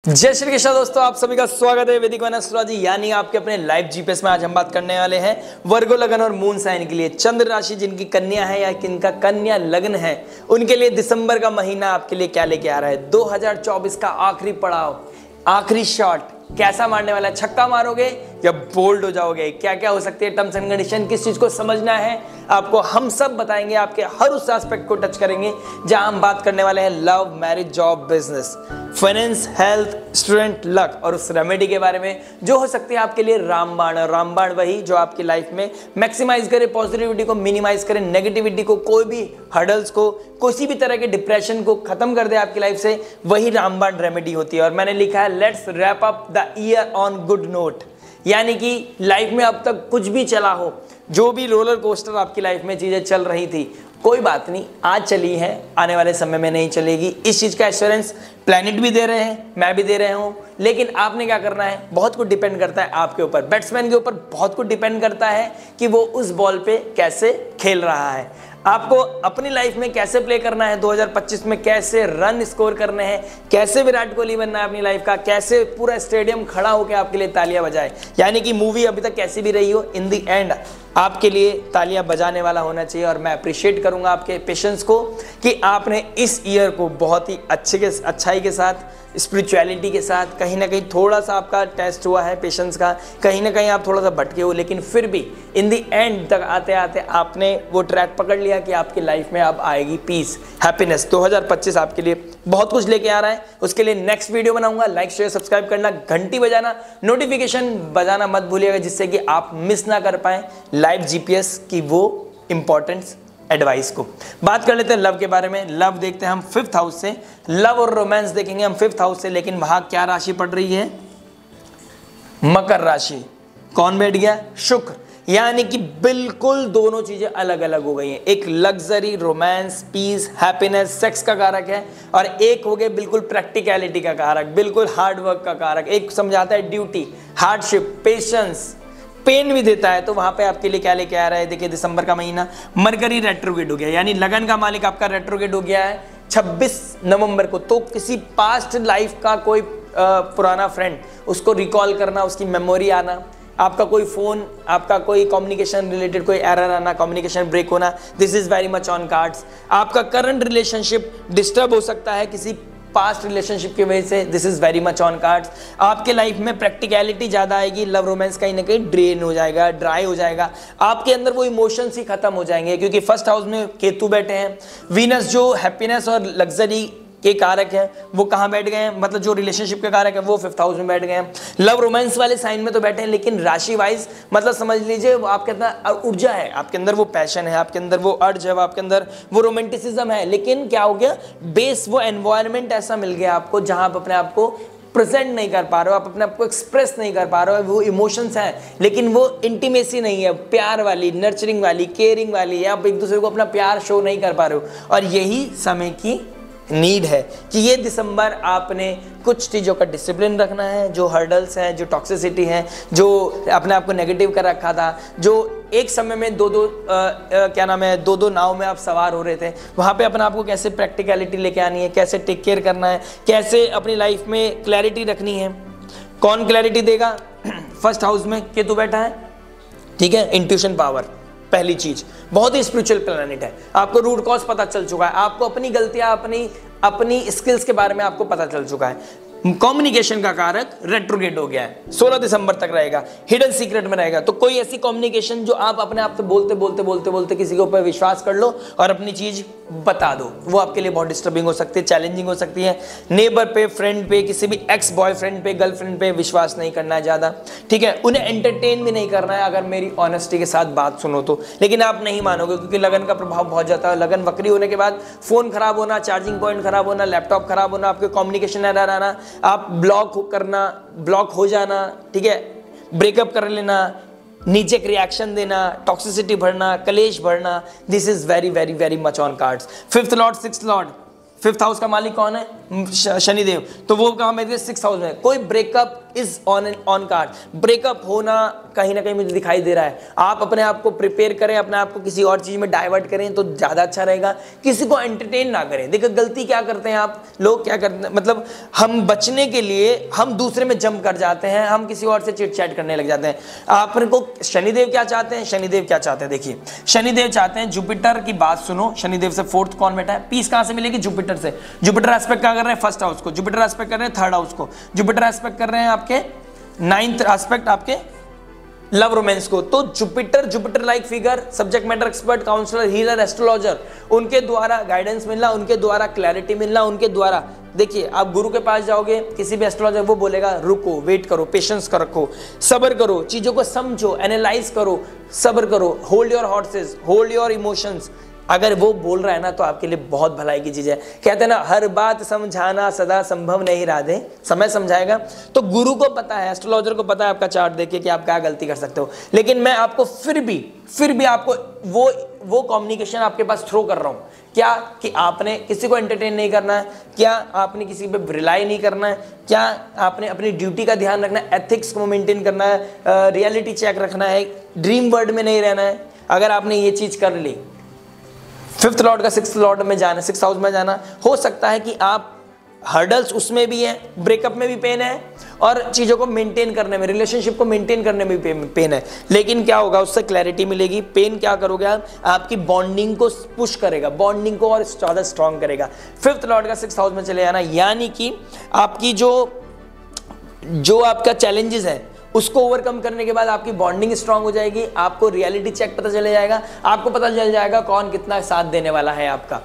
जय श्री कृष्ण दोस्तों, आप सभी का स्वागत है वैदिक वन एस्ट्रोलॉजी यानी आपके अपने लाइव जीपीएस में। आज हम बात करने वाले हैं वर्गो लगन और मून साइन के लिए। चंद्र राशि जिनकी कन्या है या किनका कन्या लग्न है उनके लिए दिसंबर का महीना आपके लिए क्या लेके आ रहा है। 2024 का आखिरी पड़ाव, आखिरी शॉट कैसा मारने वाला है। छक्का मारोगे या बोल्ड हो जाओगे, क्या क्या हो सकती है टर्म्स एंड कंडीशन, किस चीज को समझना है आपको हम सब बताएंगे। आपके हर उस एस्पेक्ट को टच करेंगे जहां हम बात करने वाले हैं love, marriage, job, business, finance, health, student, luck और उस रेमेडी के बारे में जो हो सकती है आपके लिए रामबाण। रामबाण वही जो आपकी लाइफ में मैक्सिमाइज करे, पॉजिटिविटी को मिनिमाइज करे, नेगेटिविटी को, कोई भी हर्डल्स को, किसी भी तरह के डिप्रेशन को खत्म कर दे आपकी लाइफ से, वही रामबाण रेमेडी होती है। और मैंने लिखा है let's wrap up the year on good note, यानी कि लाइफ में अब तक कुछ भी चला हो, जो भी रोलर कोस्टर आपकी लाइफ में चीजें चल रही थी, कोई बात नहीं, आज चली है, आने वाले समय में नहीं चलेगी। इस चीज का एश्योरेंस प्लैनेट भी दे रहे हैं, मैं भी दे रहा हूं, लेकिन आपने क्या करना है, बहुत कुछ डिपेंड करता है आपके ऊपर। बैट्समैन के ऊपर बहुत कुछ डिपेंड करता है कि वो उस बॉल पे कैसे खेल रहा है। आपको अपनी लाइफ में कैसे प्ले करना है, 2025 में कैसे रन स्कोर करने हैं, कैसे विराट कोहली बनना है अपनी लाइफ का, कैसे पूरा स्टेडियम खड़ा होकर आपके लिए तालियां बजाए। यानी कि मूवी अभी तक कैसी भी रही हो, इन द एंड आपके लिए तालियां बजाने वाला होना चाहिए। और मैं अप्रिशिएट करूंगा आपके पेशेंस को कि आपने इस ईयर को बहुत ही अच्छाई के साथ, स्पिरिचुअलिटी के साथ, कहीं ना कहीं थोड़ा सा आपका टेस्ट हुआ है पेशेंस का, कहीं ना कहीं आप थोड़ा सा भटके हो, लेकिन फिर भी इन द एंड तक आते आते आपने वो ट्रैक पकड़ लिया कि आपकी लाइफ में अब आएगी पीस, हैप्पीनेस। 2025 आपके लिए बहुत कुछ लेके आ रहा है। उसके लिए नेक्स्ट वीडियो बनाऊंगा। लाइक, शेयर, सब्सक्राइब करना, घंटी बजाना, नोटिफिकेशन बजाना मत भूलिएगा, जिससे कि आप मिस ना कर पाए लाइव जीपीएस की वो इंपॉर्टेंस एडवाइस को। बात कर लेते हैं लव के बारे में। लव देखते हैं हम 5th हाउस से, लव और रोमांस देखेंगे हम 5th हाउस से, लेकिन वहां क्या राशि पड़ रही है, मकर राशि। कौन बैठ गया, शुक्र। यानी कि बिल्कुल दोनों चीजें अलग अलग हो गई हैं। एक luxury, romance, peace, happiness, sex का कारक है, और एक हो गया बिल्कुल प्रैक्टिकलिटी का कारक, बिल्कुल हार्ड वर्क का कारक। एक समझाता है ड्यूटी, हार्डशिप, पेशेंस, पेन भी देता है। तो वहां पे आपके लिए क्या लेके आ रहा है, देखिए दिसंबर का महीना मरकरी रेट्रोगेट हो गया, यानी लगन का मालिक आपका रेट्रोगेट हो गया है 26 नवंबर को। तो किसी पास्ट लाइफ का कोई पुराना फ्रेंड, उसको रिकॉल करना, उसकी मेमोरी आना, आपका कोई फोन, आपका कोई कम्युनिकेशन रिलेटेड कोई एरर आना, कम्युनिकेशन ब्रेक होना, this is very much on cards. आपका करंट रिलेशनशिप डिस्टर्ब हो सकता है किसी पास्ट रिलेशनशिप की वजह से, this is very much on cards. आपके लाइफ में प्रैक्टिकलिटी ज्यादा आएगी, लव रोमांस कहीं ना कहीं ड्रेन हो जाएगा, ड्राई हो जाएगा, आपके अंदर वो इमोशंस ही खत्म हो जाएंगे, क्योंकि फर्स्ट हाउस में केतु बैठे हैं। वीनस जो हैप्पीनेस और लग्जरी के कारक है वो कहाँ बैठ गए हैं, मतलब जो रिलेशनशिप के कारक है वो 5th हाउस में बैठ गए हैं। लव रोमांस वाले साइन में तो बैठे हैं, लेकिन राशि वाइज मतलब समझ लीजिए वो आपके अंदर ऊर्जा है, आपके अंदर वो पैशन है, आपके अंदर वो अर्ज है, आपके अंदर वो रोमांटिसिज्म है, लेकिन क्या हो गया, बेस वो एनवायरनमेंट ऐसा मिल गया आपको जहां आप अपने आप को प्रेजेंट नहीं कर पा रहे हो, आप अपने आप को एक्सप्रेस नहीं कर पा रहे हो। वो इमोशंस हैं लेकिन वो इंटीमेसी नहीं है, प्यार वाली, नर्चरिंग वाली, केयरिंग वाली, आप एक दूसरे को अपना प्यार शो नहीं कर पा रहे हो। और यही समय की नीड है कि ये दिसंबर आपने कुछ चीज़ों का डिसिप्लिन रखना है, जो हर्डल्स हैं, जो टॉक्सिसिटी है, जो अपने आप को नेगेटिव कर रखा था, जो एक समय में दो नाव में आप सवार हो रहे थे, वहाँ पे अपने आप को कैसे प्रैक्टिकलिटी लेके आनी है, कैसे टेक केयर करना है, कैसे अपनी लाइफ में क्लैरिटी रखनी है। कौन क्लैरिटी देगा, 1st हाउस में केतु बैठा है, ठीक है। इंट्यूशन पावर पहली चीज, बहुत ही स्पिरिचुअल प्लैनेट है। आपको रूट कॉज पता चल चुका है, आपको अपनी गलतियां, अपनी स्किल्स के बारे में आपको पता चल चुका है। कम्युनिकेशन का कारक रेट्रोगेट हो गया है, 16 दिसंबर तक रहेगा, हिडन सीक्रेट में रहेगा। तो कोई ऐसी कम्युनिकेशन जो आप अपने आप से बोलते किसी के ऊपर विश्वास कर लो और अपनी चीज बता दो, वो आपके लिए बहुत डिस्टर्बिंग हो सकती है, चैलेंजिंग हो सकती है। नेबर पे, फ्रेंड पे, किसी भी एक्स बॉयफ्रेंड पे, गर्लफ्रेंड पे विश्वास नहीं करना है ज्यादा, ठीक है। उन्हें एंटरटेन भी नहीं करना है, अगर मेरी ऑनेस्टी के साथ बात सुनो तो। लेकिन आप नहीं मानोगे, क्योंकि लगन का प्रभाव बहुत जाता है। लगन वक्री होने के बाद फोन खराब होना, चार्जिंग पॉइंट खराब होना, लैपटॉप खराब होना, आपके कम्युनिकेशन एरर आना, आप ब्लॉक हो जाना, ठीक है, ब्रेकअप कर लेना, नीचे रिएक्शन देना, टॉक्सिसिटी बढ़ना, कलेश बढ़ना, this is very very very much on cards. 5th Lord, 6th Lord, 5th house का मालिक कौन है, शनिदेव, तो वो कहाँ में 6th हाउस में। कोई breakup is on card, breakup होना कहीं ना कहीं मुझे दिखाई दे रहा है। आप अपने आप को प्रिपेयर करें, अपने आप को किसी और चीज में डाइवर्ट करें तो ज्यादा अच्छा रहेगा। किसी को एंटरटेन ना करें। देखो गलती क्या करते हैं आप लोग, क्या करते हैं, मतलब हम बचने के लिए हम दूसरे में जंप कर जाते हैं, हम किसी और से चिट चैट करने लग जाते हैं। आपको शनिदेव क्या चाहते हैं, शनिदेव क्या चाहते हैं, देखिए शनिदेव चाहते हैं, जुपिटर की बात सुनो, शनिदेव से 4th कौन बैठा है, पीस कहां से मिलेगी, जुपिटर से। जुपिटर एस्पेक्ट क्या कर रहे हैं, 1st हाउस को, जुपिटर एस्पेक्ट कर रहे हैं 3rd हाउस को, जुपिटर एस्पेक्ट कर रहे हैं आपके 9th एस्पेक्ट आपके लव रोमांस को। तो Jupiter like figure, subject matter expert, counsellor, healer, astrologer, उनके द्वारा गाइडेंस मिलना, उनके द्वारा क्लैरिटी मिलना, उनके द्वारा देखिए आप गुरु के पास जाओगे, किसी भी एस्ट्रोलॉजर, वो बोलेगा रुको, वेट करो, पेशेंस रखो, सब्र करो, चीजों को समझो, एनालाइज करो, सब्र करो, hold your horses, hold your emotions. अगर वो बोल रहा है ना तो आपके लिए बहुत भलाई की चीज है। कहते हैं ना हर बात समझाना सदा संभव नहीं राधे, समय समझाएगा। तो गुरु को पता है, एस्ट्रोलॉजर को पता है आपका चार्ट देखे कि आप क्या गलती कर सकते हो। लेकिन मैं आपको फिर भी आपको वो कम्युनिकेशन आपके पास थ्रो कर रहा हूं, क्या कि आपने किसी को एंटरटेन नहीं करना है, क्या आपने किसी पे रिलाई नहीं करना है, क्या आपने अपनी ड्यूटी का ध्यान रखना है, एथिक्स को मेंटेन करना है, रियलिटी चेक रखना है, ड्रीम वर्ल्ड में नहीं रहना है। अगर आपने ये चीज कर ली, 5th लॉर्ड का 6th लॉर्ड में जाना, 6th हाउस में जाना, हो सकता है कि आप हर्डल्स उसमें भी है, ब्रेकअप में भी पेन है और चीज़ों को मेंटेन करने में, रिलेशनशिप को मेंटेन करने में भी पेन है। लेकिन क्या होगा, उससे क्लैरिटी मिलेगी। पेन क्या करोगे आप, आपकी बॉन्डिंग को पुश करेगा, बॉन्डिंग को और ज़्यादा स्ट्रांग करेगा। 5th लॉर्ड का 6th हाउस में चले जाना, यानी कि आपकी जो आपका चैलेंजेस है उसको ओवरकम करने के बाद आपकी बॉन्डिंग स्ट्रांग हो जाएगी, आपको रियलिटी चेक पता चल जाएगा, आपको पता चल जाएगा कौन कितना साथ देने वाला है आपका।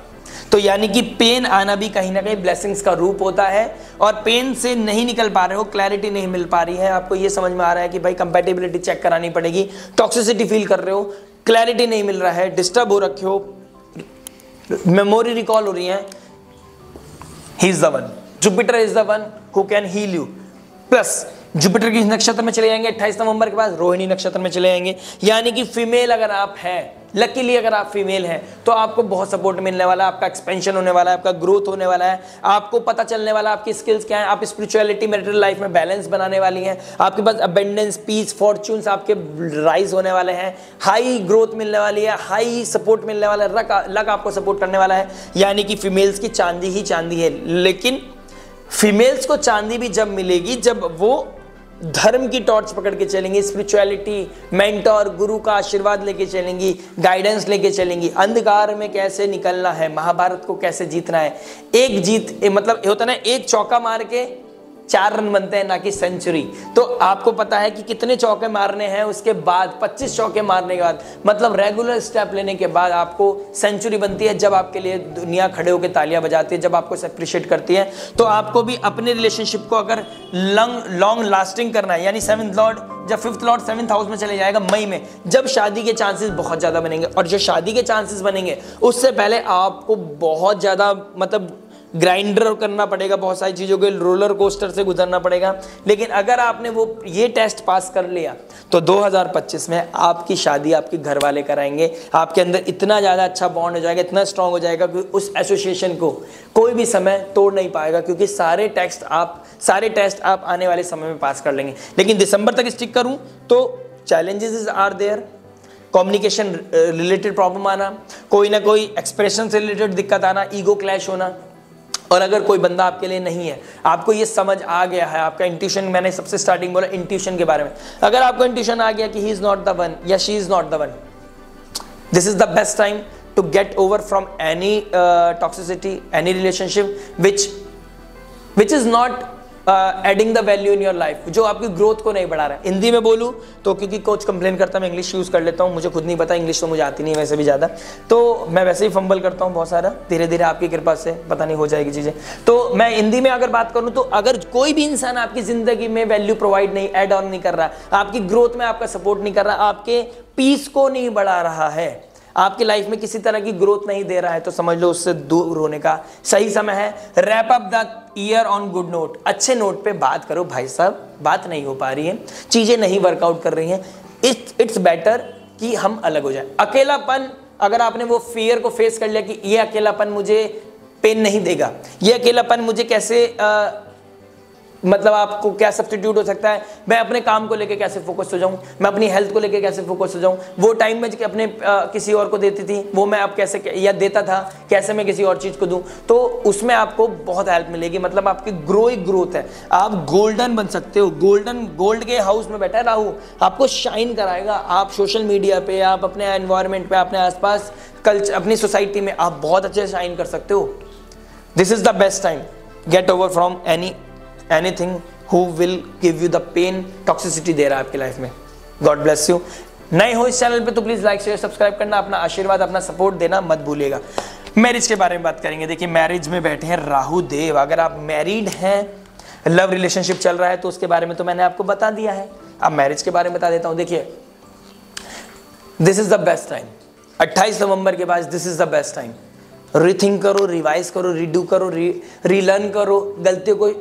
तो यानी कि पेन आना भी कहीं ना कहीं ब्लेसिंग्स का रूप होता है। और पेन से नहीं निकल पा रहे हो, क्लैरिटी नहीं मिल पा रही है, आपको ये समझ में आ रहा है कि भाई कंपैटिबिलिटी चेक करानी पड़ेगी, टॉक्सिसिटी फील कर रहे हो, क्लैरिटी नहीं मिल रहा है, डिस्टर्ब हो रखे हो, मेमोरी रिकॉल हो रही है, he is the one, Jupiter is the one who can heal you. Plus Jupiter किस नक्षत्र में चले जाएंगे, 28 नवंबर के बाद रोहिणी नक्षत्र में चले जाएंगे। यानी कि फीमेल अगर आप हैं, लकीली अगर आप फीमेल हैं तो आपको बहुत सपोर्ट मिलने वाला है, आपका एक्सपेंशन होने वाला है, आपका ग्रोथ होने वाला है, आपको पता चलने वाला है आपकी स्किल्स क्या है, आप स्पिरिचुअलिटी मैरिटल लाइफ में बैलेंस बनाने वाली हैं, आपके पास अबेंडेंस, पीस, फॉर्च्यून्स आपके राइज होने वाले हैं, हाई ग्रोथ मिलने वाली है, हाई सपोर्ट मिलने वाला है, लक आपको सपोर्ट करने वाला है। यानी कि फीमेल्स की चांदी ही चांदी है। लेकिन फीमेल्स को चांदी भी जब मिलेगी जब वो धर्म की टॉर्च पकड़ के चलेंगी, स्पिरिचुअलिटी, मेंटोर, गुरु का आशीर्वाद लेके चलेंगी, गाइडेंस लेके चलेंगी, अंधकार में कैसे निकलना है, महाभारत को कैसे जीतना है। एक जीत मतलब होता है ना, एक चौका मार के 4 रन बनते हैं, ना कि सेंचुरी। तो आपको पता है कि कितने चौके मारने हैं, उसके बाद 25 चौके मारने के बाद, मतलब रेगुलर स्टेप लेने के बाद आपको सेंचुरी बनती है। जब आपके लिए दुनिया खड़े होकर तालियां बजाती है, जब आपको अप्रिशिएट करती है। तो आपको भी अपने रिलेशनशिप को अगर लॉन्ग लास्टिंग करना है, यानी 7th लॉर्ड जब 5th लॉर्ड 7th हाउस में चले जाएगा मई में, जब शादी के चांसेस बहुत ज्यादा बनेंगे। और जो शादी के चांसेस बनेंगे उससे पहले आपको बहुत ज्यादा मतलब ग्राइंडर करना पड़ेगा, बहुत सारी चीज़ों के रोलर कोस्टर से गुजरना पड़ेगा। लेकिन अगर आपने ये टेस्ट पास कर लिया तो 2025 में आपकी शादी आपके घर वाले कराएंगे। आपके अंदर इतना ज़्यादा अच्छा बॉन्ड हो जाएगा, इतना स्ट्रांग हो जाएगा कि उस एसोसिएशन को कोई भी समय तोड़ नहीं पाएगा, क्योंकि सारे टेस्ट आप आने वाले समय में पास कर लेंगे। लेकिन दिसंबर तक स्टिक करूँ तो challenges are there, communication related problem आना, कोई ना कोई एक्सप्रेशन से रिलेटेड दिक्कत आना, ईगो क्लैश होना। और अगर कोई बंदा आपके लिए नहीं है, आपको ये समझ आ गया है, आपका इंट्यूशन, मैंने सबसे स्टार्टिंग बोला इंट्यूशन के बारे में, अगर आपको इंट्यूशन आ गया कि he is not the one या she is not the one, this is the best time to get over from any toxicity, any relationship which is not adding the value in your life, जो आपकी growth को नहीं बढ़ा रहा है। हिंदी में बोलूँ तो क्योंकि कोच कंप्लेन करता है मैं इंग्लिश यूज़ कर लेता हूँ, मुझे खुद नहीं पता, इंग्लिश तो मुझे आती नहीं वैसे भी ज़्यादा, तो मैं वैसे ही फंबल करता हूँ बहुत सारा, धीरे धीरे आपकी कृपा से पता नहीं हो जाएगी चीज़ें। तो मैं हिंदी में अगर बात करूँ तो अगर कोई भी इंसान आपकी ज़िंदगी में वैल्यू प्रोवाइड नहीं, एड ऑन नहीं कर रहा, आपकी ग्रोथ में आपका सपोर्ट नहीं कर रहा, आपके पीस को नहीं बढ़ा रहा है, आपकी लाइफ में किसी तरह की ग्रोथ नहीं दे रहा है, तो समझ लो उससे दूर होने का सही समय है। Wrap up the year on good note, अच्छे नोट पे बात करो भाई साहब, बात नहीं हो पा रही है, चीजें नहीं वर्कआउट कर रही हैं, इट्स बेटर कि हम अलग हो जाए। अकेलापन, अगर आपने वो फियर को फेस कर लिया कि ये अकेलापन मुझे पेन नहीं देगा। ये अकेलापन मुझे कैसे मतलब आपको क्या सब्स्टिट्यूट हो सकता है, मैं अपने काम को लेके कैसे फोकस हो जाऊं, मैं अपनी हेल्थ को लेके कैसे फोकस हो जाऊं। वो टाइम में अपने किसी और को देती थी, वो मैं अब कैसे या देता था, कैसे मैं किसी और चीज को दूं, तो उसमें आपको बहुत हेल्प मिलेगी। मतलब आपकी ग्रोथ है, आप गोल्डन बन सकते हो। गोल्ड के हाउस में बैठा है राहु, आपको शाइन कराएगा। आप सोशल मीडिया पे, आप अपने एनवायरमेंट पे, अपने आसपास कल्चर, अपनी सोसाइटी में आप बहुत अच्छे से शाइन कर सकते हो। This is the best time, gate over from anything who will give you the pain, toxicity दे रहा है आपकी लाइफ में। God bless you। नए हो इस चैनल पे तो प्लीज लाइक शेयर सब्सक्राइब करना, अपना आशीर्वाद अपना सपोर्ट देना मत भूलिएगा। मैरिज के बारे में बात करेंगे। देखिए मैरिज में बैठे हैं राहु देव। अगर आप मैरिड हैं, लव रिलेशनशिप चल रहा है, तो उसके बारे में तो मैंने आपको बता दिया है। अब मैरिज के बारे में बता देता हूं। देखिए this is the best time, 28 नवंबर के बाद this is the best time. Rethink करो, रिवाइज करो, रीडू करो, रीलर्न करो, गलतियों को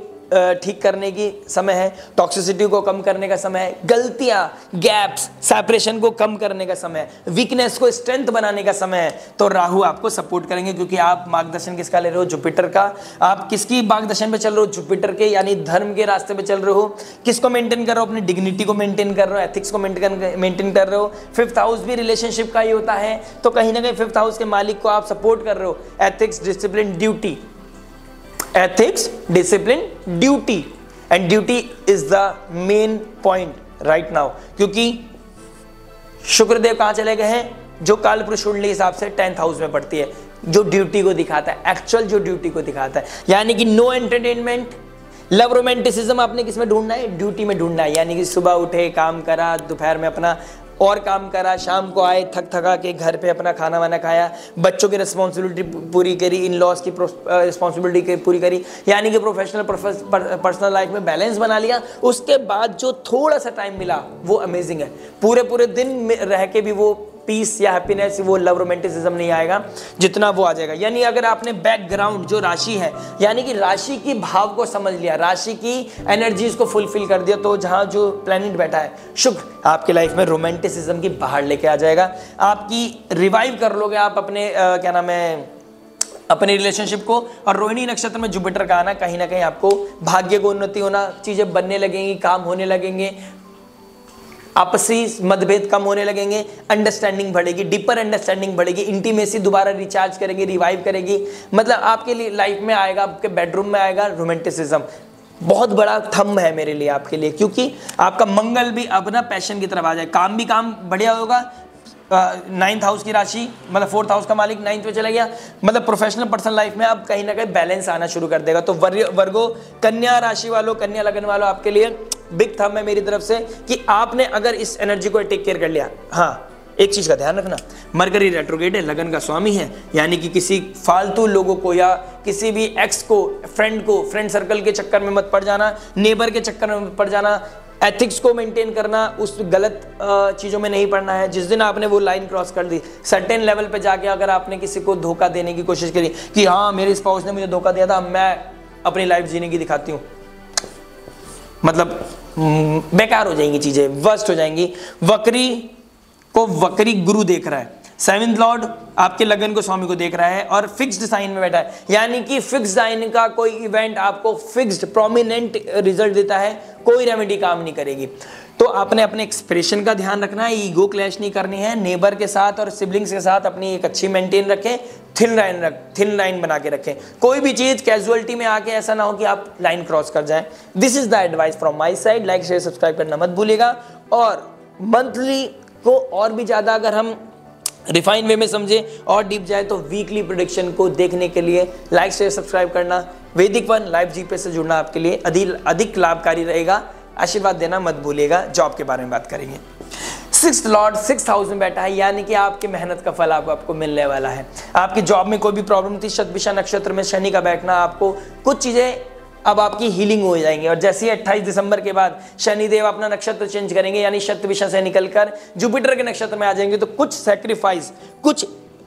ठीक करने की समय है, टॉक्सिसिटी को कम करने का समय है, गलतियां, गैप्स, सेपरेशन को कम करने का समय है, वीकनेस को स्ट्रेंथ बनाने का समय है। तो राहु आपको सपोर्ट करेंगे, क्योंकि आप मार्गदर्शन किसका ले रहे हो? जुपिटर का। आप किसकी मार्गदर्शन पे चल रहे हो? जुपिटर के, यानी धर्म के रास्ते पे चल रहे हो। किसको मेंटेन कर रहे हो? अपनी डिग्निटी को मेंटेन कर रहे हो, एथिक्स को मेंटेन कर रहे हो। 5th हाउस भी रिलेशनशिप का ही होता है, तो कहीं ना कहीं 5th हाउस के मालिक को आप सपोर्ट कर रहे हो। Ethics, discipline, duty, ethics, discipline, duty, and duty is the main point right now, क्योंकि शुक्रदेव कहां चले गए हैं? जो काल पुरुष कुंडली के हिसाब से 10th हाउस में पड़ती है, जो ड्यूटी को दिखाता है, एक्चुअल जो ड्यूटी को दिखाता है। यानी कि नो एंटरटेनमेंट, लव रोमांटिसिज्म आपने किस में ढूंढना है? ड्यूटी में ढूंढना है। यानी कि सुबह उठे, काम करा, दोपहर में अपना और काम करा, शाम को आए थक थका के घर पे अपना खाना वाना खाया, बच्चों की रिस्पॉन्सिबिलिटी पूरी करी, इन लॉज की रिस्पॉन्सिबिलिटी पूरी करी, यानी कि प्रोफेशनल पर्सनल लाइफ में बैलेंस बना लिया। उसके बाद जो थोड़ा सा टाइम मिला वो अमेजिंग है। पूरे दिन में रह के भी वो पीस या हैप्पीनेस, वो लव रोमांटिसिज्म नहीं आएगा जितना वो आ जाएगा। यानी अगर आपने बैकग्राउंड जो राशि है, यानी कि राशि की भाव को समझ लिया, राशि की एनर्जीज को फुलफिल कर दिया, तो जहां जो प्लैनेट बैठा है शुक्र, आपकी लाइफ में रोमांटिसिज्म की बाहर लेके आ जाएगा। आपकी रिवाइव कर लोगे आप अपने क्या नाम है, अपने रिलेशनशिप को। और रोहिणी नक्षत्र में जुपिटर का आना, कहीं ना कहीं आपको भाग्य को उन्नति होना, चीजें बनने लगेंगी, काम होने लगेंगे, आपसी मतभेद कम होने लगेंगे, अंडरस्टैंडिंग बढ़ेगी, डीपर अंडरस्टैंडिंग बढ़ेगी, इंटीमेसी दोबारा रिचार्ज करेगी, रिवाइव करेगी। मतलब आपके लिए लाइफ में आएगा, आपके बेडरूम में आएगा रोमांटिसिज्म। बहुत बड़ा थंब है मेरे लिए, आपके लिए, क्योंकि आपका मंगल भी अपना पैशन की तरफ आ जाए, काम भी काम बढ़िया होगा। 9th हाउस की राशि, मतलब 4th हाउस का मालिक 9th में चला गया, मतलब प्रोफेशनल पर्सनल लाइफ में अब कहीं ना कहीं बैलेंस आना शुरू कर देगा। तो वर्गो, कन्या राशि वालों, कन्या लगन वालों, आपके लिए बिग थंब है मेरी तरफ से कि आपने अगर इस एनर्जी को टेक केयर कर लिया। हाँ, एक चीज का ध्यान रखना, मरकरी रेट्रोग्रेड है, लगन का स्वामी है, यानी कि किसी फालतू लोगों को या किसी भी एक्स को, फ्रेंड सर्कल के चक्कर में मत पड़ जाना, नेबर के चक्कर में मत पड़ जाना, एथिक्स को मेंटेन करना, उस गलत चीज़ों में नहीं पड़ना है। जिस दिन आपने वो लाइन क्रॉस कर दी, सर्टेन लेवल पे जाके अगर आपने किसी को धोखा देने की कोशिश करी कि हाँ मेरे स्पाउस ने मुझे धोखा दिया था, मैं अपनी लाइफ जीने की दिखाती हूँ, मतलब बेकार हो जाएंगी चीजें, वर्स्ट हो जाएंगी। वक्री को वक्री गुरु देख रहा है, 7th लॉर्ड आपके लगन को स्वामी को देख रहा है और फिक्स्ड साइन में बैठा है, यानी कि फिक्स्ड साइन का कोई इवेंट आपको फिक्स्ड प्रोमिनेंट रिजल्ट देता है, कोई रेमेडी काम नहीं करेगी। तो आपने अपने एक्सप्रेशन का ध्यान रखना है, ईगो क्लैश नहीं करनी है, नेबर के साथ और सिबलिंग्स के साथ अपनी एक अच्छी मेंटेन रखें, थिन लाइन बना के रखें। कोई भी चीज कैजुअलिटी में आके ऐसा ना हो कि आप लाइन क्रॉस कर जाएं। This is the advice from my side. Like share subscribe करना मत भूलिएगा। और मंथली को और भी ज्यादा अगर हम रिफाइन वे में समझे और डीप जाए तो वीकली प्रेडिक्शन को देखने के लिए लाइक शेयर सब्सक्राइब करना, वैदिक वन लाइव जीपीएस से जुड़ना आपके लिए अधिक लाभकारी रहेगा। आशीर्वाद देना मत भूलिएगा। जॉब के बारे में बात करेंगे। 6th लॉर्ड 6th हाउस में बैठा है, यानी कि आपकी मेहनत का फल आपको मिलने वाला है। आपकी जॉब में कोई भी प्रॉब्लम थी, शतभिषा नक्षत्र में शनि का बैठना, आपको कुछ चीजें अब आपकी हीलिंग हो जाएंगी। और जैसे ही 28 दिसंबर के बाद शनिदेव अपना नक्षत्र चेंज करेंगे, यानी शतभिषा से निकलकर जुपिटर के नक्षत्र में आ जाएंगे, तो कुछ सैक्रिफाइस, कुछ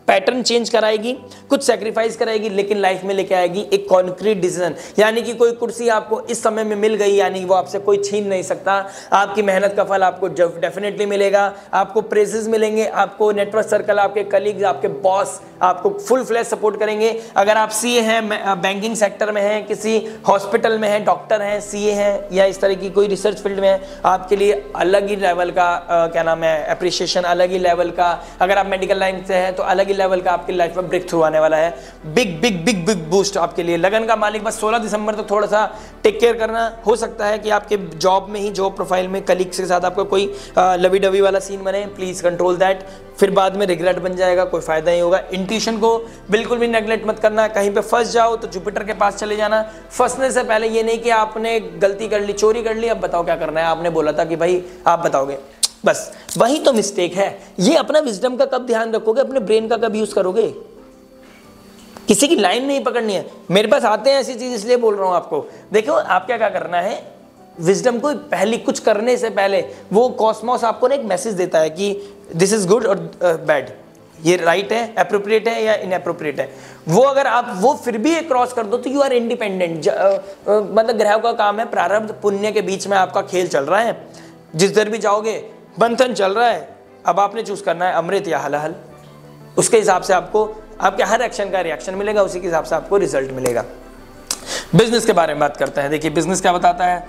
पैटर्न चेंज कराएगी, कुछ सेक्रीफाइस कराएगी, लेकिन लाइफ में लेके आएगी एक कॉन्क्रीट डिसीजन। यानी कि कोई कुर्सी आपको इस समय में मिल गई, यानी वो आपसे कोई छीन नहीं सकता। आपकी मेहनत का फल आपको डेफिनेटली मिलेगा, आपको प्रेजेस मिलेंगे, आपको नेटवर्क सर्कल, आपके कलीग्स, आपके बॉस आपको फुल फ्लैश सपोर्ट करेंगे। अगर आप सीए हैं, बैंकिंग सेक्टर में हैं, किसी हॉस्पिटल में हैं, डॉक्टर हैं, सीए हैं, या इस तरह की कोई रिसर्च फील्ड में है, आपके लिए अलग ही लेवल का क्या नाम है एप्रिसिएशन, अलग ही लेवल का। अगर आप मेडिकल लाइन से हैं तो अलग ही लेवल का आपकी लाइफ में ब्रेक थ्रू आने वाला है। Big big big big boost आपके लिए। लगन का मालिक बस 16 दिसंबर तो थोड़ा सा टेक केयर करना। हो सकता है कि आपके जॉब में ही, जॉब प्रोफाइल में कलीग्स के साथ आपको कोई लवी डवी वाला सीन बने, प्लीज कंट्रोल दैट, फिर बाद में रिग्रेट बन जाएगा, कोई फायदा नहीं होगा। इंट्यूशन को बिल्कुल भी नेगलेक्ट मत करना। कहीं पे फंस जाओ तो जुपिटर के पास चले जाना। फंसने से पहले ये नहीं कि आपने गलती कर ली, चोरी कर ली, अब बताओ क्या करना है। आपने बोला था कि भाई आप बताओगे, बस वही तो मिस्टेक है। ये अपना विजडम का कब ध्यान रखोगे, अपने ब्रेन का कब यूज करोगे। किसी की लाइन नहीं पकड़नी है। मेरे पास आते हैं ऐसी चीज, इसलिए बोल रहा हूं आपको। देखो आप क्या करना है, विजडम को पहले कुछ करने से पहले वो कॉस्मोस आपको ना एक मैसेज देता है कि दिस इज गुड और बैड, ये राइट है, एप्रोप्रिएट है या इनएप्रोप्रिएट है। वो अगर आप वो फिर भी क्रॉस कर दो तो यू आर इंडिपेंडेंट। मतलब ग्रह का काम है, प्रारब्ध पुण्य के बीच में आपका खेल चल रहा है। जिस दर भी जाओगे बंधन चल रहा है, अब आपने चूज करना है अमृत या हलाहल। उसके हिसाब से आपको आपके हर एक्शन का रिएक्शन मिलेगा, उसी के हिसाब से आपको रिजल्ट मिलेगा। बिजनेस के बारे में बात करते हैं। देखिए बिजनेस क्या बताता है,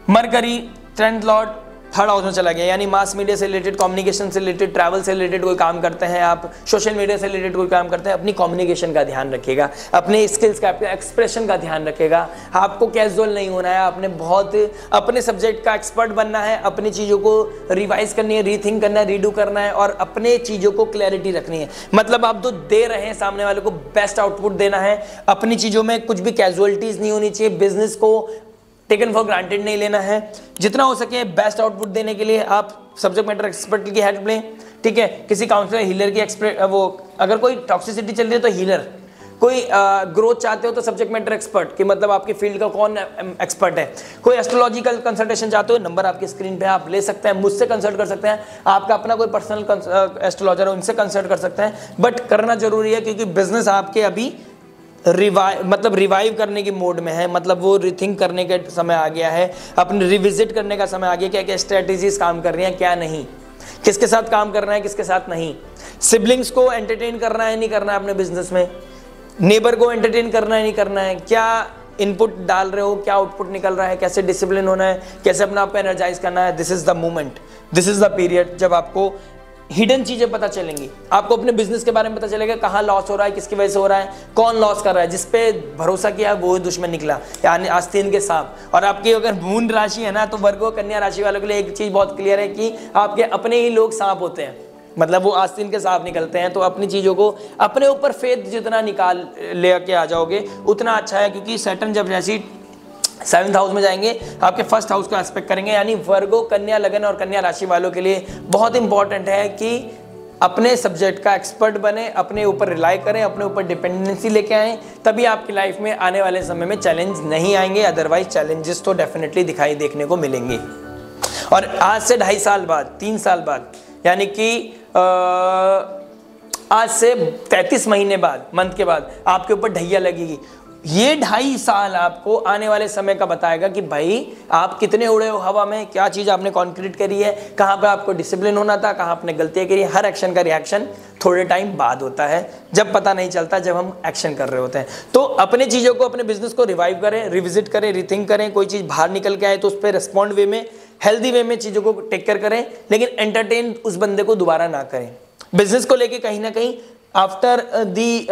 mercury trend Lord 3rd house में चला गया, यानी मास मीडिया से रिलेटेड, कम्युनिकेशन से रिलेटेड, ट्रैवल से रिलेटेड कोई काम करते हैं आप, सोशल मीडिया से रिलेटेड कोई काम करते हैं, अपनी कम्युनिकेशन का ध्यान रखिएगा, अपने स्किल्स का, अपने एक्सप्रेशन का ध्यान रखिएगा। आपको कैजुअल नहीं होना है, आपने बहुत अपने सब्जेक्ट का एक्सपर्ट बनना है, अपनी चीज़ों को रिवाइज करनी है, रीथिंक करना है, रीडू करना है, और अपने चीज़ों को क्लैरिटी रखनी है। मतलब आप जो दे रहे हैं सामने वाले को बेस्ट आउटपुट देना है। अपनी चीज़ों में कुछ भी कैजुअलिटीज नहीं होनी चाहिए। बिजनेस को टेकन फॉर ग्रांटेड नहीं लेना है। जितना हो सके बेस्ट आउटपुट देने के लिए आप सब्जेक्ट मैटर एक्सपर्ट की हेल्प लें, ठीक है। किसी काउंसलर, हीलर की एक्सपर्ट, वो अगर कोई टॉक्सिसिटी चल रही है तो हीलर, कोई ग्रोथ चाहते हो तो सब्जेक्ट मैटर एक्सपर्ट, कि मतलब आपकी फील्ड का कौन एक्सपर्ट है। कोई एस्ट्रोलॉजिकल कंसल्टेशन चाहते हो, नंबर आपकी स्क्रीन पे आप ले सकते हैं, मुझसे कंसल्ट कर सकते हैं। आपका अपना कोई पर्सनल एस्ट्रोलॉजर हो, उनसे कंसल्ट कर सकते हैं। बट करना जरूरी है, क्योंकि बिजनेस आपके अभी रिवाइव करने की मोड में है। मतलब वो रिथिंक करने का समय आ गया है, अपने रिविजिट करने का समय आ गया, क्या क्या स्ट्रेटेजीज काम कर रही हैं, क्या नहीं, किसके साथ काम करना है, किसके साथ नहीं। सिबलिंग्स को एंटरटेन करना है, नहीं करना है अपने बिजनेस में, नेबर को एंटरटेन करना है, नहीं करना है, क्या इनपुट डाल रहे हो, क्या आउटपुट निकल रहा है, कैसे डिसिप्लिन होना है, कैसे अपना आप एनर्जाइज करना है। This is the moment, this is the period जब आपको हिडन चीजें पता चलेंगी। आपको अपने बिजनेस के बारे में पता चलेगा, कहाँ लॉस हो रहा है, किसकी वजह से हो रहा है, कौन लॉस कर रहा है, जिसपे भरोसा किया वो ही दुश्मन निकला, यानी आस्तीन के सांप। और आपकी अगर मून राशि है ना, तो वर्गो कन्या राशि वालों के लिए एक चीज बहुत क्लियर है कि आपके अपने ही लोग सांप होते हैं, मतलब वो आस्तीन के सांप निकलते हैं। तो अपनी चीजों को अपने ऊपर फेथ जितना निकाल लेके आ जाओगे उतना अच्छा है, क्योंकि सैटर्न जब जैसी 7th हाउस में जाएंगे, आपके 1st हाउस को एस्पेक्ट करेंगे, यानी वर्गो, कन्या लगन और कन्या राशि वालों के लिए बहुत इंपॉर्टेंट है कि अपने सब्जेक्ट का एक्सपर्ट बने, अपने ऊपर रिलाई करें, अपने ऊपर डिपेंडेंसी लेके आएं, तभी आपकी लाइफ में आने वाले समय में चैलेंज नहीं आएंगे। अदरवाइज चैलेंजेस तो डेफिनेटली दिखाई देखने को मिलेंगे। और आज से 2.5 साल बाद, 3 साल बाद, यानी कि आज से 33 महीने बाद, मंथ के बाद आपके ऊपर ढैया लगेगी। ये 2.5 साल आपको आने वाले समय का बताएगा कि भाई आप कितने उड़े हो हवा में, क्या चीज़ आपने कॉन्क्रीट करी है, कहाँ पे आपको डिसिप्लिन होना था, कहाँ आपने गलतियाँ करी। हर एक्शन का रिएक्शन थोड़े टाइम बाद होता है, जब पता नहीं चलता, जब हम एक्शन कर रहे होते हैं। तो अपने चीज़ों को, अपने बिजनेस को रिवाइव करें, रिविजिट करें, रिथिंक करें। कोई चीज़ बाहर निकल के आए तो उस पर रिस्पॉन्ड वे में, हेल्दी वे में चीज़ों को टेक केयर करें, लेकिन एंटरटेन उस बंदे को दोबारा ना करें। बिजनेस को लेके कहीं ना कहीं आफ्टर दी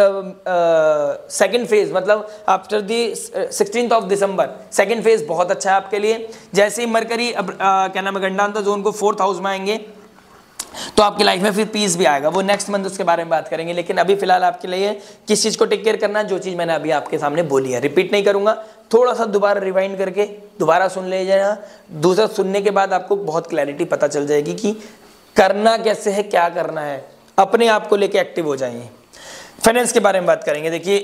सेकेंड फेज, मतलब after the 16th of December, second phase बहुत अच्छा है आपके लिए। जैसे ही मरकरी क्या नाम है गंडांतर जोन को 4th हाउस में आएंगे, तो आपकी लाइफ में फिर पीस भी आएगा। वो नेक्स्ट मंथ उसके बारे में बात करेंगे, लेकिन अभी फिलहाल आपके लिए किस चीज़ को टेक केयर करना है, जो चीज़ मैंने अभी आपके सामने बोली है, रिपीट नहीं करूंगा, थोड़ा सा दोबारा रिवाइंड करके दोबारा सुन ले जाना। दूसरा सुनने के बाद आपको बहुत क्लैरिटी पता चल जाएगी कि करना कैसे है, क्या करना है। अपने आप को लेके एक्टिव हो जाइए। फाइनेंस के बारे में बात करेंगे। देखिए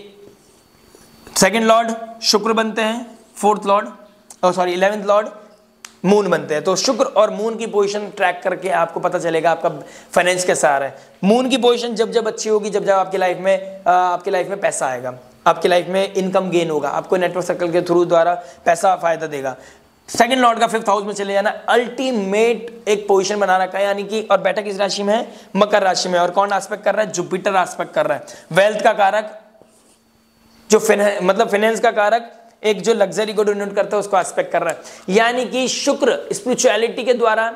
2nd लॉर्ड शुक्र बनते हैं, 4th Lord 11th Lord moon बनते हैं। तो शुक्र और मून की पोजीशन ट्रैक करके आपको पता चलेगा आपका फाइनेंस कैसा आ रहा है। मून की पोजीशन जब जब अच्छी होगी, जब जब आपकी लाइफ में पैसा आएगा, आपकी लाइफ में इनकम गेन होगा, आपको नेटवर्क सर्कल के थ्रू द्वारा पैसा फायदा देगा। सेकंड लॉर्ड का 5th हाउस में चले जाना, अल्टीमेट एक पोजीशन बना रखा है, यानी कि और बैठक किस राशि में है? मकर राशि में। और कौन एस्पेक्ट कर रहा है? जुपिटर एस्पेक्ट कर रहा है। वेल्थ का कारक जो फाइनेंस का कारक एक जो लग्जरी को डिनोट करता है उसको एस्पेक्ट कर रहा है। यानी कि शुक्र स्पिरिचुअलिटी के द्वारा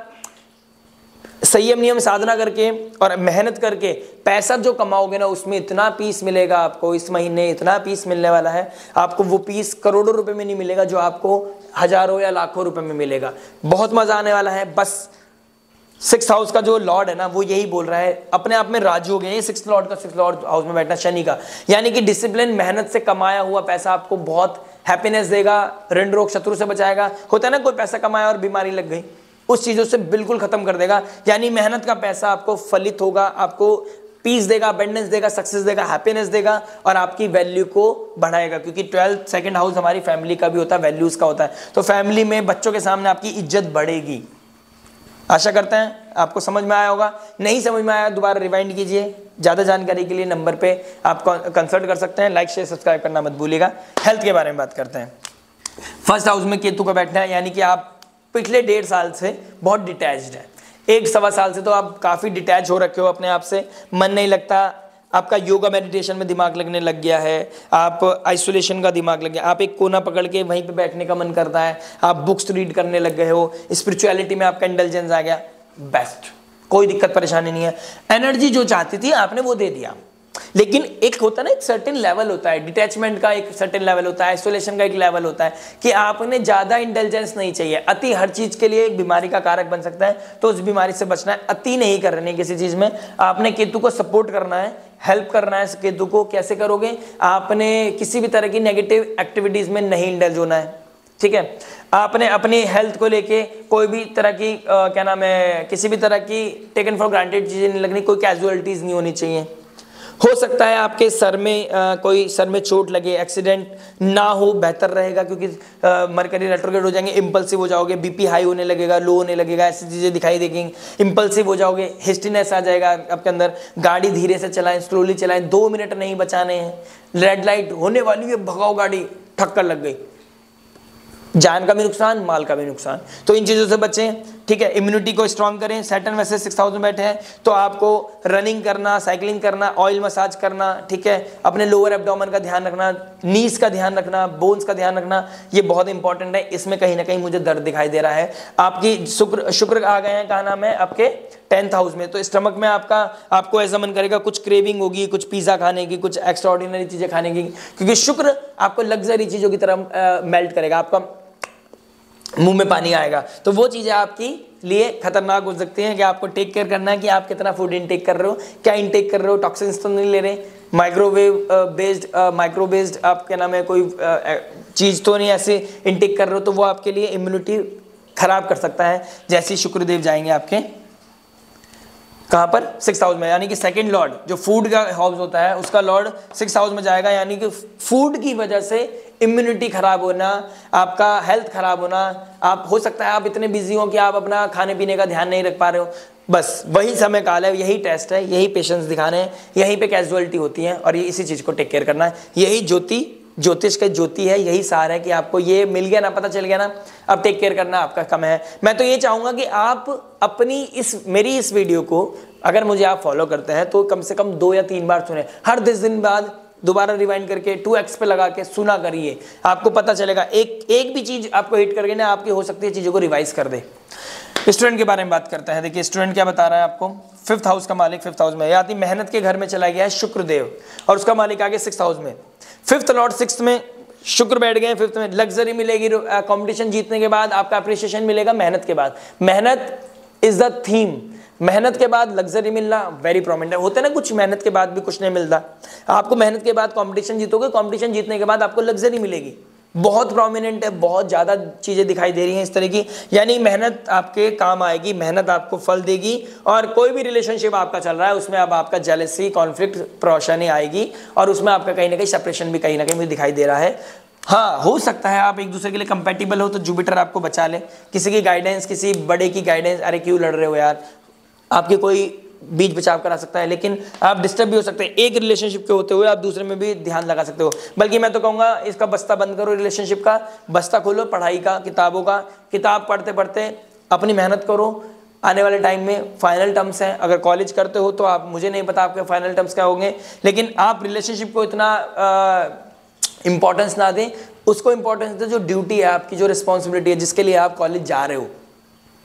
संयम नियम साधना करके और मेहनत करके पैसा जो कमाओगे ना, उसमें इतना पीस मिलेगा आपको, इस महीने इतना पीस मिलने वाला है आपको। वो पीस करोड़ों रुपए में नहीं मिलेगा, जो आपको हजारों या लाखों रुपए में मिलेगा। बहुत मजा आने वाला है। बस 6th हाउस का जो लॉर्ड है ना, वो यही बोल रहा है, अपने आप में राजू हो गए 6th लॉर्ड का 6th लॉर्ड हाउस में बैठना शनि का। यानी कि डिसिप्लिन, मेहनत से कमाया हुआ पैसा आपको बहुत हैप्पीनेस देगा, ऋण रोग शत्रु से बचाएगा। होता है ना, कोई पैसा कमाया और बीमारी लग गई, उस चीजों से बिल्कुल खत्म कर देगा। यानी मेहनत का पैसा आपको फलित होगा, आपको पीस देगा, अबंडेंस देगा, सक्सेस देगा, हैप्पीनेस देगा और आपकी वैल्यू को बढ़ाएगा। क्योंकि 12th 2nd हाउस हमारी फैमिली का भी होता है, वैल्यूज का होता है। तो फैमिली में बच्चों के सामने आपकी इज्जत बढ़ेगी। आशा करते हैं आपको समझ में आया होगा। नहीं समझ में आया दोबारा रिवाइंड कीजिए। ज़्यादा जानकारी के लिए नंबर पे आप कंसल्ट कर सकते हैं। लाइक शेयर सब्सक्राइब करना मत भूलिएगा। हेल्थ के बारे में बात करते हैं। 1st हाउस में केतु का बैठना है, यानी कि आप पिछले 1.5 साल से बहुत डिटैच्ड है। 1 सवा साल से तो आप काफ़ी डिटैच हो रखे हो अपने आप से, मन नहीं लगता आपका, योगा मेडिटेशन में दिमाग लगने लग गया है, आप आइसोलेशन का दिमाग लग गया, आप एक कोना पकड़ के वहीं पे बैठने का मन करता है, आप बुक्स रीड करने लग गए हो, स्पिरिचुअलिटी में आपका इंटेलिजेंस आ गया। बेस्ट, कोई दिक्कत परेशानी नहीं है। एनर्जी जो चाहती थी आपने वो दे दिया, लेकिन एक होता है ना, एक सर्टेन लेवल होता है, डिटैचमेंट का एक सर्टेन लेवल होता है, आइसोलेशन का एक लेवल होता है कि आपने ज़्यादा इंटेलिजेंस नहीं चाहिए। अति हर चीज़ के लिए एक बीमारी का कारक बन सकता है, तो उस बीमारी से बचना है। अति नहीं करनी है किसी चीज़ में। आपने केतु को सपोर्ट करना है, हेल्प करना है केतु को। कैसे करोगे? आपने किसी भी तरह की नेगेटिव एक्टिविटीज़ में नहीं इंडल्ज होना है, ठीक है। आपने अपनी हेल्थ को लेके कोई भी तरह की क्या नाम है, किसी भी तरह की टेकन फॉर ग्रांटेड चीज़ें नहीं लगनी, कोई कैजुअलिटीज़ नहीं होनी चाहिए। हो सकता है आपके सर में कोई सर में चोट लगे, एक्सीडेंट ना हो, बेहतर रहेगा, क्योंकि मरकरी रेट्रोग्रेड हो जाएंगे, इम्पल्सिव हो जाओगे, बीपी हाई होने लगेगा, लो होने लगेगा, ऐसी चीज़ें दिखाई देंगी, इम्पल्सिव हो जाओगे, हिस्टीनेस आ जाएगा आपके अंदर। गाड़ी धीरे से चलाएं, स्लोली चलाएं, 2 मिनट नहीं बचाने हैं। रेड लाइट होने वाली है, भगाओ गाड़ी, ठक्कर लग गई, जान का भी नुकसान, माल का भी नुकसान। तो इन चीज़ों से बचें, ठीक है। इम्यूनिटी को स्ट्रॉन्ग करें। सैटर्न वैसे 6th हाउस में बैठे हैं, तो आपको रनिंग करना, साइकिलिंग करना, ऑयल मसाज करना, ठीक है। अपने लोअर एब्डोमेन का ध्यान रखना, नीज का ध्यान रखना, बोन्स का ध्यान रखना, ये बहुत इंपॉर्टेंट है। इसमें कहीं ना कहीं मुझे दर्द दिखाई दे रहा है। आपकी शुक्र आ गए हैं, कहा नाम है आपके 10th हाउस में, तो स्टमक में आपको ऐसा मन करेगा, कुछ क्रेविंग होगी, कुछ पिज्जा खाने की, कुछ एक्स्ट्राऑर्डिनरी चीजें खाने की, क्योंकि शुक्र आपको लग्जरी चीजों की तरह मेल्ट करेगा, आपका मुंह में पानी आएगा। तो वो चीज़ें आपकी लिए खतरनाक हो सकती हैं कि आपको टेक केयर करना है कि आप कितना फूड इनटेक कर रहे हो, क्या इनटेक कर रहे हो, टॉक्सिन्स तो नहीं ले रहे, माइक्रो बेस्ड आप क्या नाम है कोई चीज़ तो नहीं ऐसे इनटेक कर रहे हो, तो वो आपके लिए इम्यूनिटी खराब कर सकता है। जैसे ही शुक्रदेव जाएंगे आपके कहाँ पर? 6th हाउस में, यानी कि 2nd लॉर्ड जो फूड का हाउस होता है उसका लॉर्ड 6th हाउस में जाएगा। यानी कि फूड की वजह से इम्यूनिटी खराब होना, आपका हेल्थ खराब होना, आप हो सकता है आप इतने बिजी हो कि आप अपना खाने पीने का ध्यान नहीं रख पा रहे हो। बस वही समय काल है, यही टेस्ट है, यही पेशेंस दिखाने हैं, यहीं पे कैजुअलिटी होती है और ये इसी चीज़ को टेक केयर करना है। यही ज्योतिष का ज्योति है, यही सार है कि आपको ये मिल गया ना, पता चल गया ना, अब टेक केयर करना आपका कम है। मैं तो ये चाहूँगा कि आप अपनी मेरी इस वीडियो को अगर मुझे आप फॉलो करते हैं तो कम से कम 2 या 3 बार सुने, हर 10 दिन बाद दोबारा रिवाइंड करके 2x पे लगा के सुना करिए, आपको पता चलेगा। एक भी चीज़ आपको हिट करके ना आपकी हो सकती है चीज़ों को रिवाइज कर दे। स्टूडेंट के बारे में बात करते हैं। देखिए स्टूडेंट क्या बता रहा है आपको। 5th हाउस का मालिक 5th हाउस में, यानी मेहनत के घर में चला गया है शुक्रदेव, और उसका मालिक आगे 6th हाउस में। 5th लॉर्ड 6th में, शुक्र बैठ गए 5th में। लग्जरी मिलेगी, कंपटीशन जीतने के बाद आपका अप्रिशिएशन मिलेगा मेहनत के बाद। मेहनत इज द थीम। मेहनत के बाद लग्जरी मिलना वेरी प्रोमिनेंट है। होता है ना कुछ मेहनत के बाद भी कुछ नहीं मिलता, आपको मेहनत के बाद कंपटीशन जीतोगे, कंपटीशन जीतने के बाद आपको लग्जरी मिलेगी। बहुत प्रोमिनेंट है, बहुत ज़्यादा चीज़ें दिखाई दे रही हैं इस तरह की। यानी मेहनत आपके काम आएगी, मेहनत आपको फल देगी। और कोई भी रिलेशनशिप आपका चल रहा है उसमें अब आपका जेलसी, कॉन्फ्लिक्ट, परेशानी आएगी और उसमें आपका कहीं ना कहीं सेपरेशन भी कहीं ना कहीं मुझे दिखाई दे रहा है। हाँ, हो सकता है आप एक दूसरे के लिए कंपेटिबल हो तो जुपिटर आपको बचा ले, किसी की गाइडेंस, किसी बड़े की गाइडेंस, अरे क्यों लड़ रहे हो यार, आपके कोई बीच बचाव करा सकता है, लेकिन आप डिस्टर्ब भी हो सकते हैं। एक रिलेशनशिप के होते हुए आप दूसरे में भी ध्यान लगा सकते हो। बल्कि मैं तो कहूँगा इसका बस्ता बंद करो, रिलेशनशिप का बस्ता खोलो, पढ़ाई का, किताबों का, किताब पढ़ते पढ़ते अपनी मेहनत करो। आने वाले टाइम में फाइनल टर्म्स हैं, अगर कॉलेज करते हो तो आप, मुझे नहीं पता आपके फाइनल टर्म्स क्या होंगे, लेकिन आप रिलेशनशिप को इतना इंपॉर्टेंस ना दें, उसको इंपॉर्टेंस दें जो ड्यूटी है आपकी, जो रिस्पॉन्सिबिलिटी है, जिसके लिए आप कॉलेज जा रहे हो।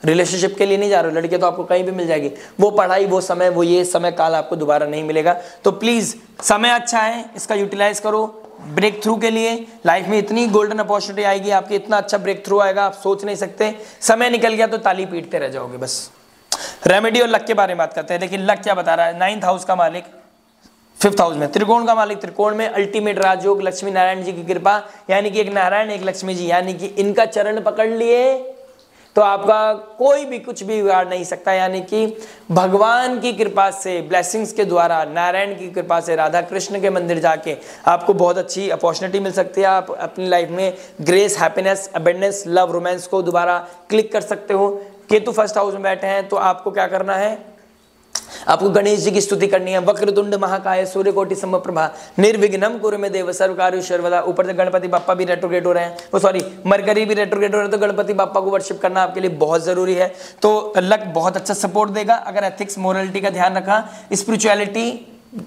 रिलेशनशिप के लिए नहीं जा रहे हो, लड़के तो आपको कहीं भी मिल जाएगी, वो पढ़ाई, वो समय, वो ये समय काल आपको दोबारा नहीं मिलेगा। तो प्लीज़ समय अच्छा है, इसका यूटिलाइज करो ब्रेक थ्रू के लिए। लाइफ में इतनी गोल्डन अपॉर्चुनिटी आएगी आपकी, इतना अच्छा ब्रेक थ्रू आएगा, आप सोच नहीं सकते। समय निकल गया तो ताली पीटते रह जाओगे बस। रेमेडी और लक के बारे में बात करते हैं। लेकिन लक क्या बता रहा है, 9th हाउस का मालिक 5th हाउस में, त्रिकोण का मालिक त्रिकोण में, अल्टीमेट राजयोग, लक्ष्मी नारायण जी की कृपा, यानी कि एक नारायण एक लक्ष्मी जी, यानी कि इनका चरण पकड़ लिए तो आपका कोई भी कुछ भी बिगाड़ नहीं सकता। यानी कि भगवान की कृपा से, ब्लेसिंग्स के द्वारा, नारायण की कृपा से, राधा कृष्ण के मंदिर जाके आपको बहुत अच्छी अपॉर्चुनिटी मिल सकती है। आप अपनी लाइफ में grace, happiness, abundance, love, romance को दोबारा क्लिक कर सकते हो। केतु 1st हाउस में बैठे हैं तो आपको क्या करना है, आपको गणेश जी की स्तुति करनी है। वक्रतुंड महाकाय सूर्यकोटि समप्रभा निर्विघ्नं कुरु मे देव सर्वकार्येषु सर्वदा। ऊपर से गणपति बाप्पा भी रेट्रोग्रेड हो रहे हैं, वो सॉरी मरकरी भी रेट्रोग्रेड हो रहे हैं, तो गणपति बाप्पा को वर्शिप करना आपके लिए बहुत जरूरी है। तो लक बहुत अच्छा सपोर्ट देगा अगर एथिक्स, मोरलिटी का ध्यान रखा, स्पिरिचुअलिटी,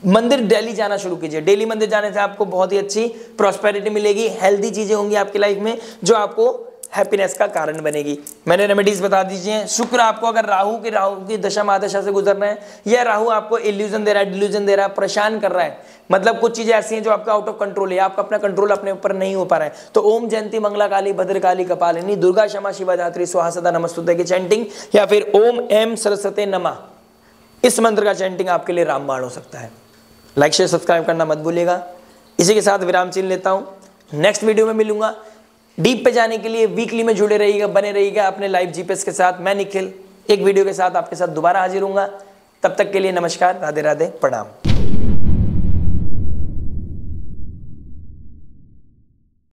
मंदिर डेली जाना शुरू कीजिए। डेली मंदिर जाने से आपको बहुत ही अच्छी प्रॉस्पेरिटी मिलेगी, हेल्दी चीजें होंगी आपकी लाइफ में जो आपको हैप्पीनेस का कारण बनेगी। मैंने रेमेडीज बता दीजिए। शुक्र आपको अगर राहु की दशा महादशा से गुजर रहे हैं, यह राहु आपको इल्यूजन दे रहा है, डिल्यूजन दे रहा है, परेशान कर रहा है, मतलब कुछ चीजें ऐसी हैं जो आपका आउट ऑफ कंट्रोल है, आपका अपना कंट्रोल अपने ऊपर नहीं हो पा रहा है, तो ओम जयंती मंगला काली भद्रकाली कपालिनी दुर्गा क्षमा शिवा धात्री स्वाहा सदा नमस्तुते की चैंटिंग, या फिर ओम एम सरस्वते नमः, इस मंत्र का चैंटिंग आपके लिए रामबाण हो सकता है। लाइक शेयर सब्सक्राइब करना मत भूलिएगा। इसी के साथ विराम चिन्ह लेता हूं, नेक्स्ट वीडियो में मिलूंगा। डीप पे जाने के लिए वीकली में जुड़े रहिएगा, बने रहिएगा अपने लाइव जीपीएस के साथ। मैं निखिल एक वीडियो के साथ आपके साथ दोबारा हाजिर हूंगा। तब तक के लिए नमस्कार, राधे राधे, प्रणाम।